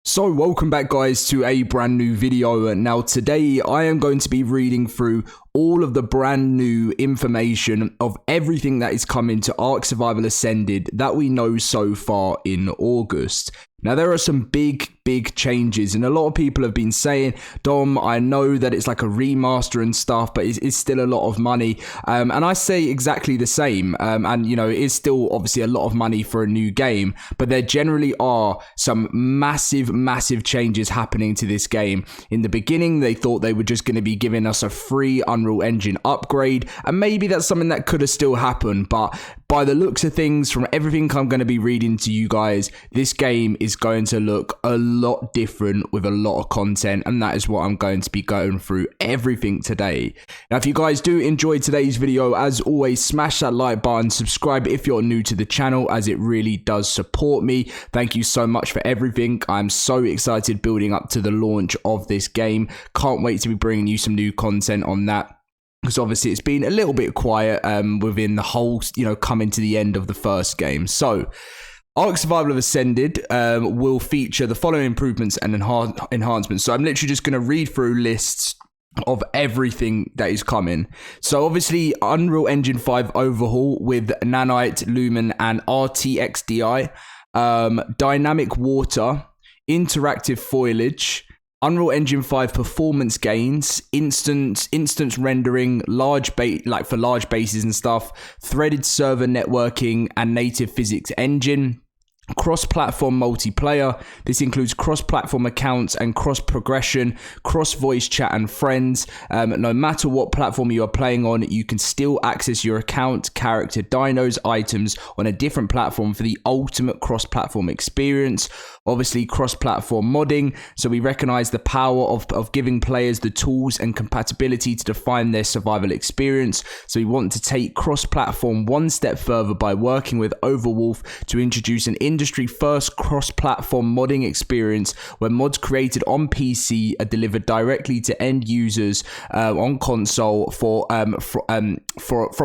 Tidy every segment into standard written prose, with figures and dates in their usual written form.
So welcome back guys to a brand new video. Now today I am going to be reading through all of the brand new information of everything that is coming to ARK Survival Ascended that we know so far in August. Now there are some big changes, and a lot of people have been saying, Dom, I know that it's like a remaster and stuff, but it's still a lot of money. And I say exactly the same. And you know, it is still obviously a lot of money for a new game, but there generally are some massive changes happening to this game. In the beginning, they thought they were just going to be giving us a free Unreal Engine upgrade, and maybe that's something that could have still happened, but by the looks of things, from everything I'm going to be reading to you guys, this game is going to look a lot different with a lot of content, and that is what I'm going to be going through everything today. Now, if you guys do enjoy today's video, as always, smash that like button, subscribe if you're new to the channel, as it really does support me. Thank you so much for everything. I'm so excited building up to the launch of this game. Can't wait to be bringing you some new content on that, because obviously it's been a little bit quiet within the whole, coming to the end of the first game. So ARK Survival Ascended will feature the following improvements and enhancements. So I'm literally just going to read through lists of everything that is coming. So obviously Unreal Engine 5 overhaul with Nanite, Lumen and RTXDI, dynamic water, interactive foliage, Unreal Engine 5 performance gains, instance rendering, for large bases and stuff, threaded server networking and native physics engine, cross-platform multiplayer. This includes cross-platform accounts and cross-progression, cross-voice chat and friends. No matter what platform you are playing on, you can still access your account, character, dinos, items on a different platform for the ultimate cross-platform experience. Obviously, cross-platform modding. So we recognize the power of giving players the tools and compatibility to define their survival experience. So we want to take cross-platform one step further by working with Overwolf to introduce an industry first cross-platform modding experience where mods created on PC are delivered directly to end users on console from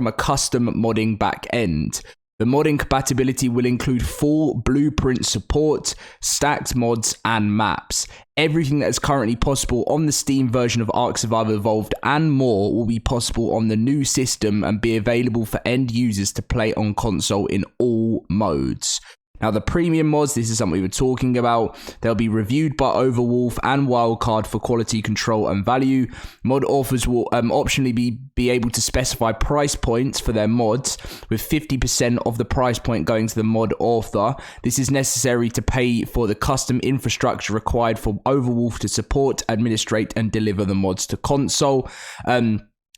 a custom modding back end. The modding compatibility will include full blueprint support, stacked mods, and maps. Everything that is currently possible on the Steam version of ARK Survival Evolved and more will be possible on the new system and be available for end users to play on console in all modes. Now, the premium mods, this is something we were talking about. They'll be reviewed by Overwolf and Wildcard for quality control and value. Mod authors will optionally be able to specify price points for their mods, with 50% of the price point going to the mod author. This is necessary to pay for the custom infrastructure required for Overwolf to support, administrate, and deliver the mods to console.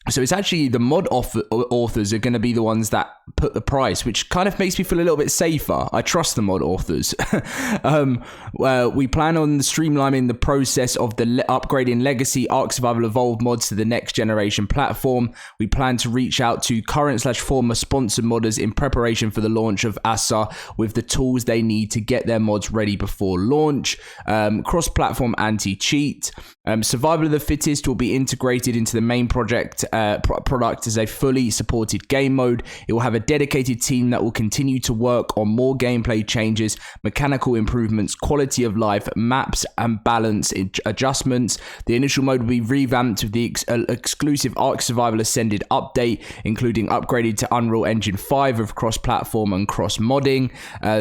So it's actually the mod authors are going to be the ones that put the price, which kind of makes me feel a little bit safer. I trust the mod authors. We plan on streamlining the process of the upgrading legacy ARK Survival Evolved mods to the next generation platform. We plan to reach out to current/former sponsored modders in preparation for the launch of ASA with the tools they need to get their mods ready before launch. Cross-platform anti-cheat. Survival of the Fittest will be integrated into the main product as a fully supported game mode. It will have a dedicated team that will continue to work on more gameplay changes, mechanical improvements, quality of life, maps, and balance adjustments. The initial mode will be revamped with the exclusive ARK Survival Ascended update, including upgraded to Unreal Engine 5 with cross-platform and cross-modding,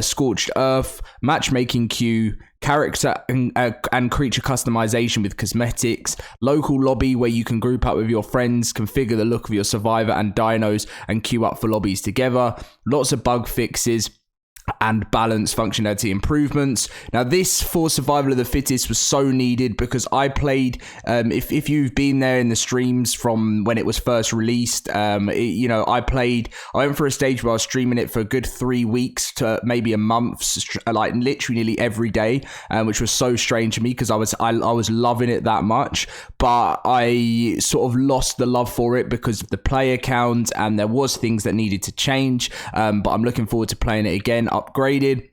Scorched Earth, matchmaking queue, character and creature customization with cosmetics, local lobby where you can group up with your friends, configure the look of your survivor and dinos, and queue up for lobbies together. Lots of bug fixes and balance functionality improvements. Now, this for Survival of the Fittest was so needed because I played, if you've been there in the streams from when it was first released, I went for a stage where I was streaming it for a good 3 weeks to maybe a month, like literally nearly every day, which was so strange to me because I was loving it that much, but I sort of lost the love for it because of the player count, and there was things that needed to change, but I'm looking forward to playing it again, upgraded.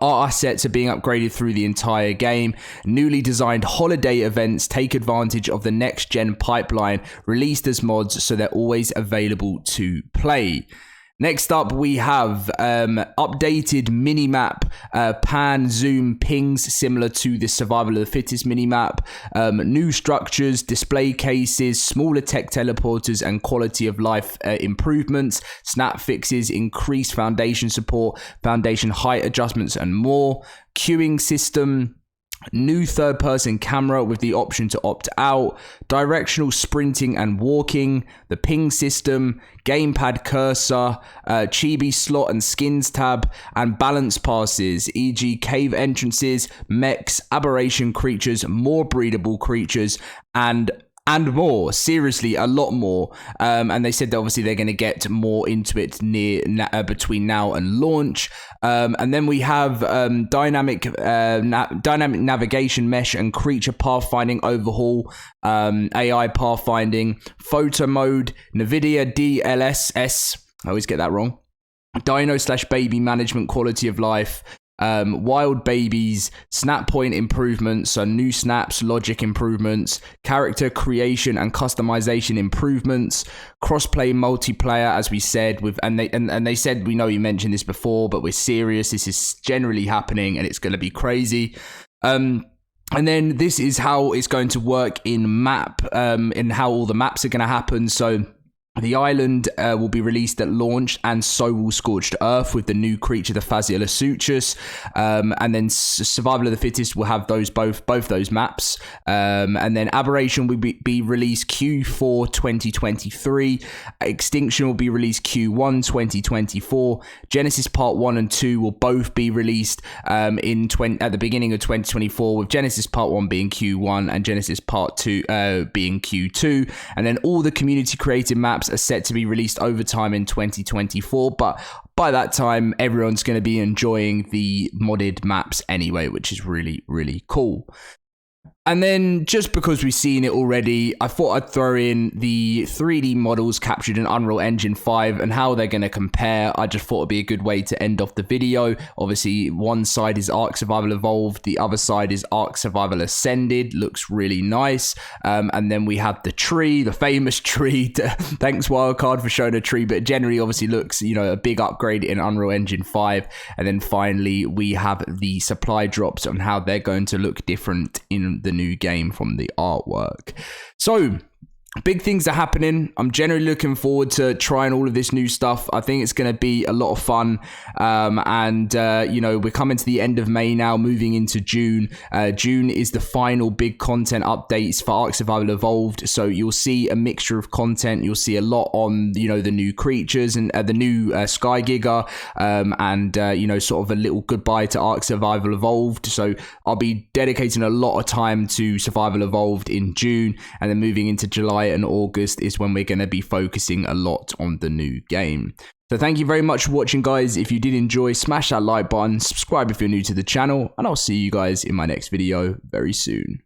Our assets are being upgraded through the entire game. Newly designed holiday events take advantage of the next gen pipeline released as mods, so they're always available to play. Next up, we have updated minimap, pan, zoom, pings, similar to the Survival of the Fittest minimap, new structures, display cases, smaller tech teleporters, and quality of life improvements, snap fixes, increased foundation support, foundation height adjustments, and more. Queuing system, new third-person camera with the option to opt out, directional sprinting and walking, the ping system, gamepad cursor, chibi slot and skins tab, and balance passes, e.g. cave entrances, mechs, aberration creatures, more breedable creatures, and more. Seriously, a lot more. And they said that obviously they're going to get more into it between now and launch. And then we have dynamic navigation mesh and creature pathfinding overhaul, AI pathfinding, photo mode, NVIDIA DLSS, I always get that wrong, dino/baby management, quality of life, wild babies, snap point improvements, so new snaps, logic improvements, character creation and customization improvements, crossplay multiplayer, as we said, and they said, we know you mentioned this before, but we're serious, this is generally happening and it's going to be crazy. And then this is how it's going to work in map, and how all the maps are going to happen. So the island will be released at launch, and so will Scorched Earth with the new creature, the Phasiala Sutrus. And then Survival of the Fittest will have both those maps. And then Aberration will be released Q4 2023. Extinction will be released Q1 2024. Genesis Part 1 and 2 will both be released at the beginning of 2024, with Genesis Part 1 being Q1 and Genesis Part 2 being Q2. And then all the community created maps are set to be released over time in 2024, but by that time everyone's going to be enjoying the modded maps anyway, which is really, really cool. And then, just because we've seen it already, I thought I'd throw in the 3D models captured in Unreal Engine 5 and how they're going to compare. I just thought it'd be a good way to end off the video. Obviously, one side is ARK Survival Evolved, the other side is ARK Survival Ascended. Looks really nice. And then we have the tree, the famous tree. Thanks, Wildcard, for showing a tree, but it generally obviously looks, a big upgrade in Unreal Engine 5. And then finally, we have the supply drops on how they're going to look different in the new game from the artwork. So big things are happening. I'm generally looking forward to trying all of this new stuff. I think it's going to be a lot of fun. We're coming to the end of May now, moving into June. June is the final big content updates for ARK Survival Evolved. So you'll see a mixture of content. You'll see a lot on, the new creatures and the new Sky Giga, sort of a little goodbye to ARK Survival Evolved. So I'll be dedicating a lot of time to Survival Evolved in June, and then moving into July and August is when we're going to be focusing a lot on the new game. So thank you very much for watching, guys. If you did enjoy, smash that like button, subscribe if you're new to the channel, and I'll see you guys in my next video very soon.